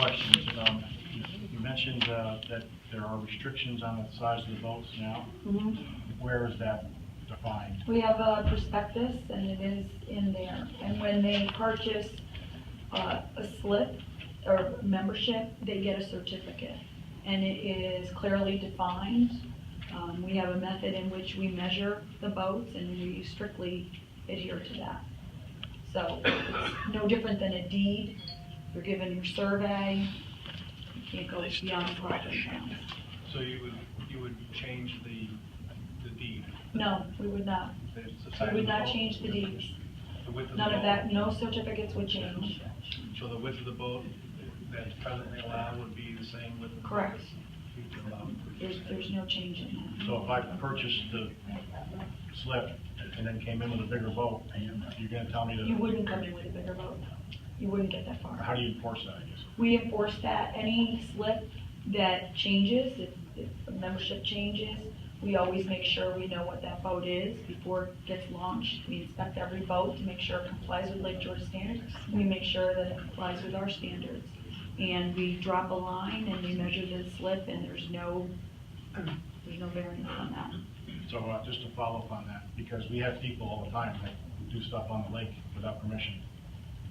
questions. You mentioned that there are restrictions on the size of the boats now. Mm-hmm. Where is that defined? We have a prospectus and it is in there. And when they purchase a slip or membership, they get a certificate. And it is clearly defined. We have a method in which we measure the boats and we strictly adhere to that. So it's no different than a deed. You're given your survey, you can't go beyond property bounds. So you would change the deed? No, we would not. It's the We size would of the not boat? change the deeds. The width of the None of boat? that, no certificates would change. So the width of the boat that's presently allowed would be the same width? Correct. Allowed? There's no change in that. So if I purchased the slip and then came in with a bigger boat, you're gonna tell me You that, wouldn't come in with a bigger boat. You wouldn't get that far. how do you enforce that, I guess? We enforce that any slip that changes, if a membership changes, we always make sure we know what that boat is before it gets launched. We inspect every boat to make sure it complies with Lake George standards. We make sure that it complies with our standards. And we drop a line and we measure the slip and there's no variance on that. So just to follow up on that, because we have people all the time that do stuff on the lake without permission,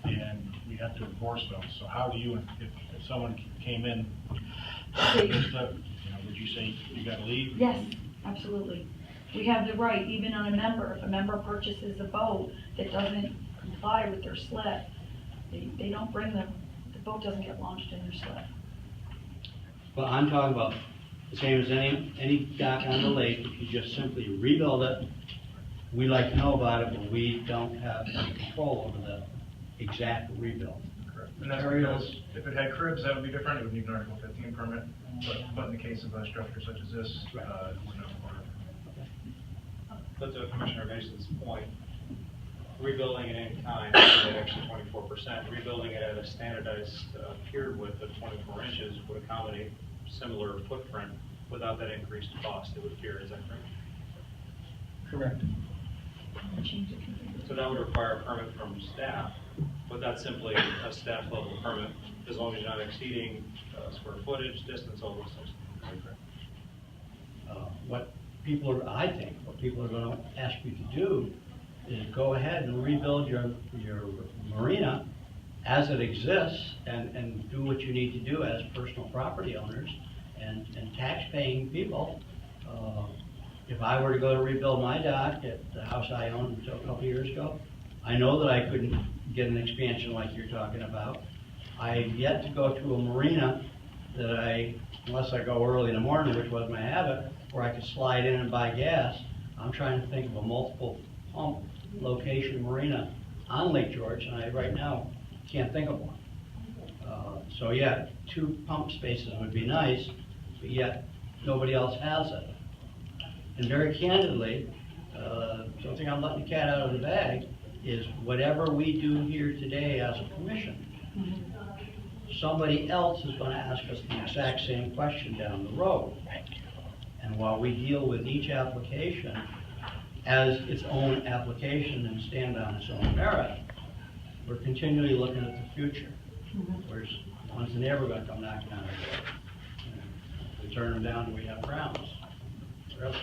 and we have to enforce those. So how do you, if someone came in, would you say you gotta leave? Yes, absolutely. We have the right, even on a member, if a member purchases a boat that doesn't comply with their slip, they don't bring the boat doesn't get launched in their slip. Well, I'm talking about the same as any dock on the lake. If you just simply rebuild it, we like to know about it, but we don't have any control over the exact rebuild. Correct. And that's because if it had cribs, that would be different. It would need an Article 15 permit. But in the case of a structure such as this, it would not require. But to Commissioner Mason's point, rebuilding at any time is at extra 24%. Rebuilding it at a standardized pier width of 24 inches would accommodate similar footprint without that increased cost, it would appear. Is that correct? Correct. Change the configuration. So that would require a permit from staff, but that's simply a staff level permit, as long as you're not exceeding square footage, distance, all those things. I think what people are gonna ask you to do is go ahead and rebuild your marina as it exists and do what you need to do as personal property owners and tax-paying people. If I were to go to rebuild my dock at the house I owned until a couple years ago, I know that I couldn't get an expansion like you're talking about. I've yet to go to a marina that unless I go early in the morning, which was my habit, where I could slide in and buy gas. I'm trying to think of a multiple pump location marina on Lake George, and I right now can't think of one. So yeah, 2 pump spaces would be nice, but yet nobody else has it. And very candidly, something I'm letting the cat out of the bag is whatever we do here today as a commission, somebody else is going to ask us the exact same question down the road. And while we deal with each application as its own application and stand on its own merit, we're continually looking at the future. Where's one's never going to come knocking on our door. We turn them down and we have frowns. Really.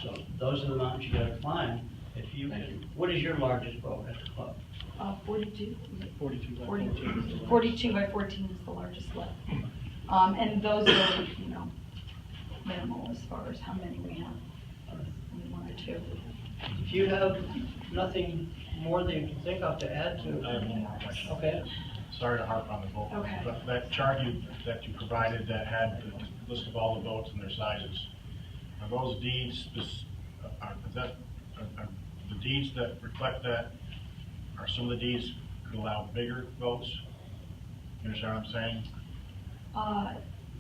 So those are the mountains you got to climb. If you can, what is your largest boat at the club? 42. 42 by 42. 42 by 14 is the largest slip. And those are, minimal as far as how many we have. Only 1 or 2. If you have nothing more that you can think of to add to. I have one more question. Okay. Sorry to harp on the boat. Okay. But that chart that you provided that had the list of all the boats and their sizes, are those deeds, are the deeds that reflect that, are some of the deeds could allow bigger boats? You understand what I'm saying?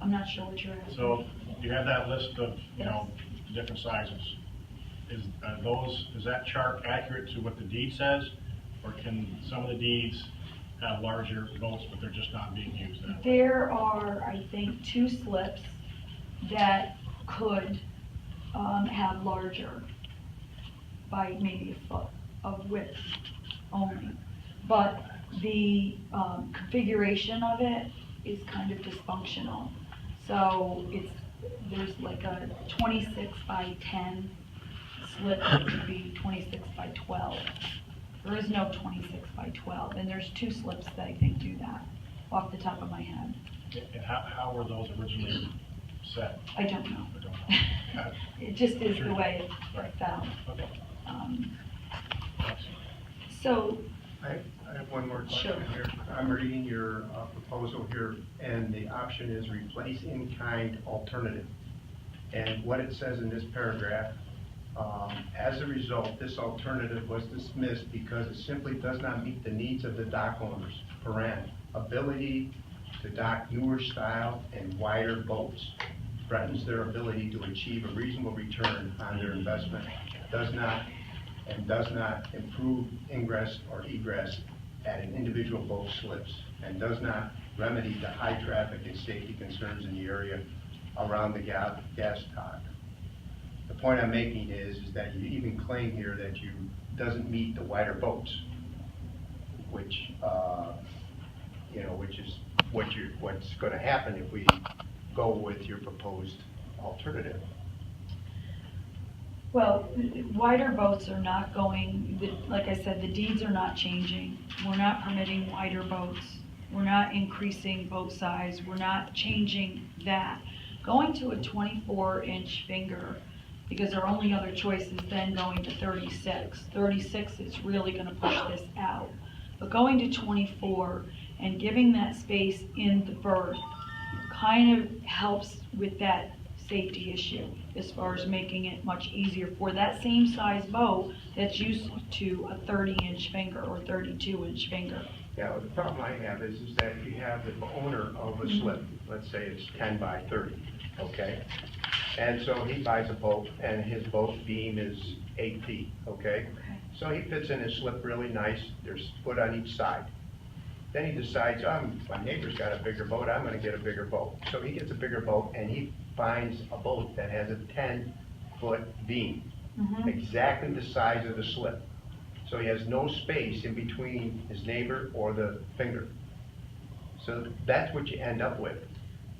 I'm not sure what you're asking. So you have that list of, the different sizes. Is that chart accurate to what the deed says? Or can some of the deeds have larger boats, but they're just not being used now? There are, I think, 2 slips that could have larger by maybe a foot of width only. But the configuration of it is kind of dysfunctional. So there's like a 26 by 10 slip that would be 26 by 12. There is no 26 by 12, and there's 2 slips that I think do that, off the top of my head. And how were those originally set? I don't know. I don't know. It just is the way it fell. Okay. Thanks. So, I have one more Sure. question here. I'm reading your proposal here, and the option is replace in-kind alternative. And what it says in this paragraph, as a result, this alternative was dismissed because it simply does not meet the needs of the dock owners. Paren, ability to dock newer style and wider boats threatens their ability to achieve a reasonable return on their investment, does not improve ingress or egress at an individual boat slips, and does not remedy the high traffic and safety concerns in the area around the gas dock. The point I'm making is that you even claim here that you doesn't meet the wider boats, which which is what's going to happen if we go with your proposed alternative. well, wider boats are not going, like I said, the deeds are not changing. We're not permitting wider boats. We're not increasing boat size. We're not changing that. Going to a 24-inch finger, because our only other choice is then going to 36. 36 is really going to push this out. But going to 24 and giving that space in the berth kind of helps with that safety issue as far as making it much easier for that same size boat that's used to a 30-inch finger or 32-inch finger. Yeah, the problem I have is that if you have the owner of a slip, let's say it's 10 by 30, okay? And so he buys a boat, and his boat beam is 8 feet, okay? So he fits in his slip really nice, there's a foot on each side. Then he decides, my neighbor's got a bigger boat, I'm gonna get a bigger boat. So he gets a bigger boat, and he finds a boat that has a 10-foot beam, exactly the size of the slip. So he has no space in between his neighbor or the finger. So that's what you end up with.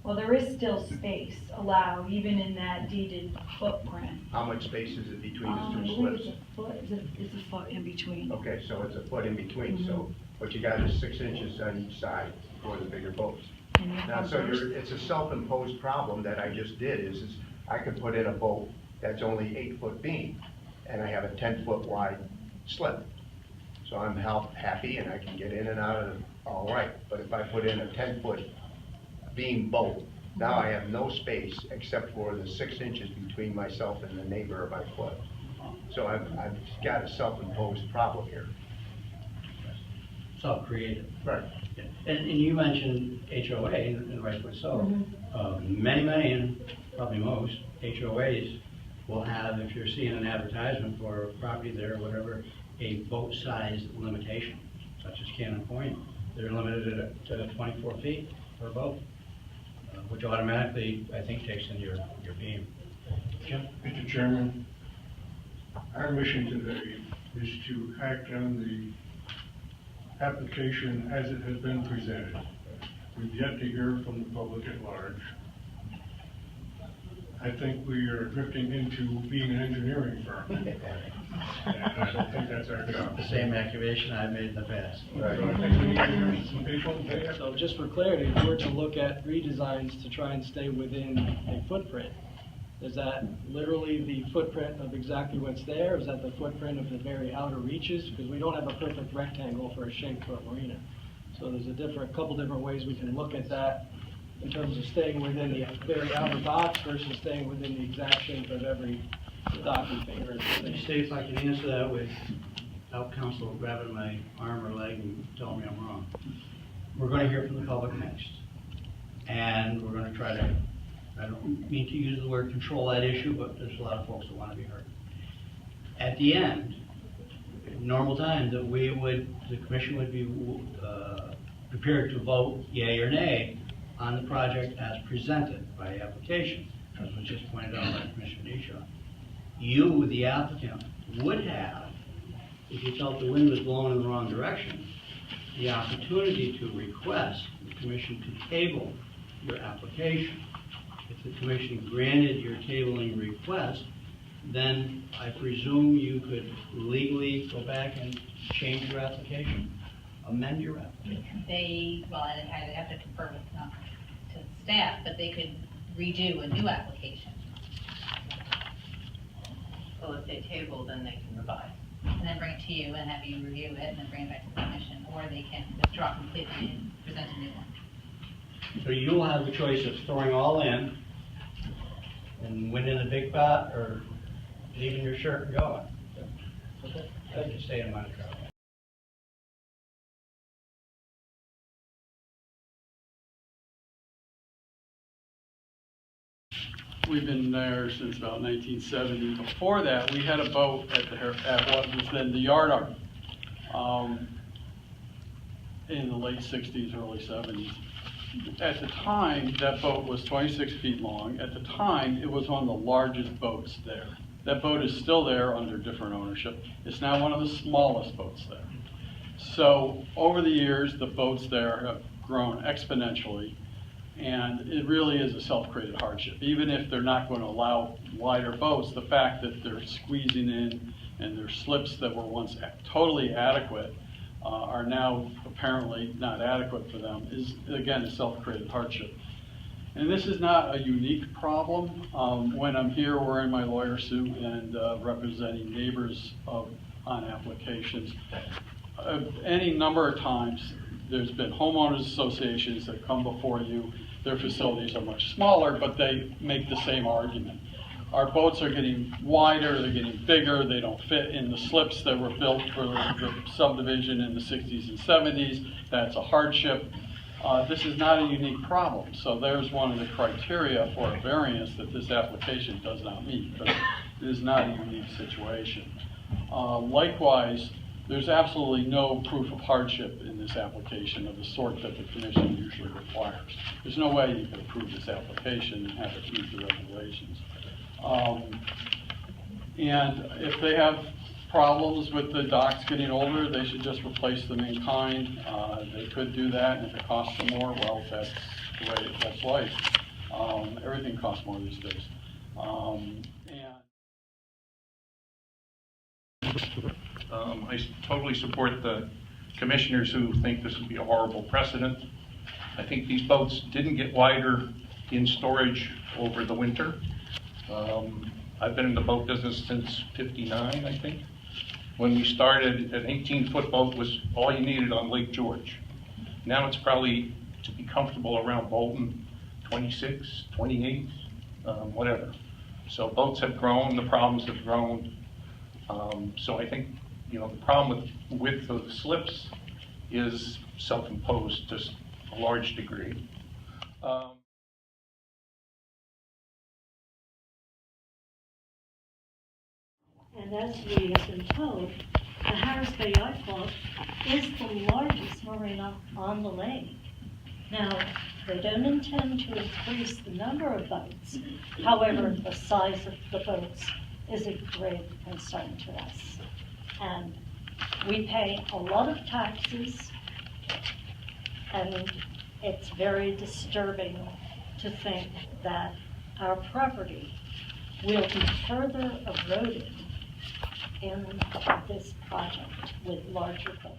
Well, there is still space allowed, even in that deeded footprint. How much space is it between I the two believe slips? it's a foot, it's a foot in between. Okay, so it's a foot in between, so what you got is 6 inches on each side for the bigger boats. And you Now, have so those- it's a self-imposed problem that I just did, is I could put in a boat that's only 8-foot beam, and I have a 10-foot wide slip. So I'm happy and I can get in and out of it all right. But if I put in a 10-foot beam boat, now I have no space except for the 6 inches between myself and the neighbor of my foot. So I've got a self-imposed problem here. Self-created. Right. And you mentioned HOA, and rightfully so. Many, and probably most HOAs will have, if you're seeing an advertisement for a property there or whatever, a boat size limitation, such as Cannon Point. They're limited to 24 feet per boat, which automatically, I think, takes in your beam. Jim? Mr. Chairman, our mission today is to act on the application as it has been presented. We've yet to hear from the public at large. I think we are drifting into being an engineering firm. And I don't think that's our job. The same accusation I've made in the past. So I think we need to hear some people. So just for clarity, if we're to look at redesigns to try and stay within a footprint, is that literally the footprint of exactly what's there? Is that the footprint of the very outer reaches? Because we don't have a perfect rectangle for a shape for a marina. So there's a couple different ways we can look at that in terms of staying within the very outer box versus staying within the exact shape of every docking finger. Let me see if I can answer that without counsel grabbing my arm or leg and telling me I'm wrong. We're going to hear from the public next. And we're going to try to, I don't mean to use the word control that issue, but there's a lot of folks that want to be heard. At the end, in normal times, that the commission would be prepared to vote yea or nay on the project as presented by application, as was just pointed out by Commissioner Nisha. You, the applicant, would have, if you felt the wind was blowing in the wrong direction, the opportunity to request the commission to table your application. If the commission granted your tabling request, then I presume you could legally go back and change your application, amend your application. Well, I'd have to confer with, to staff, but they could redo a new application Well, if they table, then they can revise. and then bring it to you and have you review it and then bring it back to the commission, or they can withdraw completely and present a new one. So you'll have the choice of throwing all in and winning a big pot, or leaving your shirt and going. I can stay in Monte Carlo. We've been there since about 1970. Before that, we had a boat at what was then the Yard Arm in the late 60s, early 70s. At the time, that boat was 26 feet long. At the time, it was one of the largest boats there. That boat is still there under different ownership. It's now one of the smallest boats there. So over the years, the boats there have grown exponentially. And it really is a self-created hardship. Even if they're not going to allow wider boats, the fact that they're squeezing in and their slips that were once totally adequate are now apparently not adequate for them is, again, a self-created hardship. And this is not a unique problem. When I'm here wearing my lawyer suit and representing neighbors on applications, any number of times there's been homeowners associations that come before you. Their facilities are much smaller, but they make the same argument. Our boats are getting wider, they're getting bigger, they don't fit in the slips that were built for the subdivision in the 60s and 70s. That's a hardship. This is not a unique problem. So there's one of the criteria for a variance that this application does not meet, but it is not a unique situation. Likewise, there's absolutely no proof of hardship in this application of the sort that the commission usually requires. There's no way you can approve this application and have it meet the regulations. And if they have problems with the docks getting older, they should just replace them in kind. They could do that, and if it costs them more, well, that's the way, that's life. Everything costs more these days. I totally support the commissioners who think this would be a horrible precedent. I think these boats didn't get wider in storage over the winter. I've been in the boat business since '59, I think. When we started, an 18-foot boat was all you needed on Lake George. Now it's probably, to be comfortable around Bolton, 26, 28, whatever. So boats have grown, the problems have grown. So I think, the problem with the slips is self-imposed to a large degree. And as we have been told, the Harris Bay Yacht Club is the largest marina on the lake. Now, they don't intend to increase the number of boats. However, the size of the boats is a great concern to us. And we pay a lot of taxes, and it's very disturbing to think that our property will be further eroded in this project with larger boats.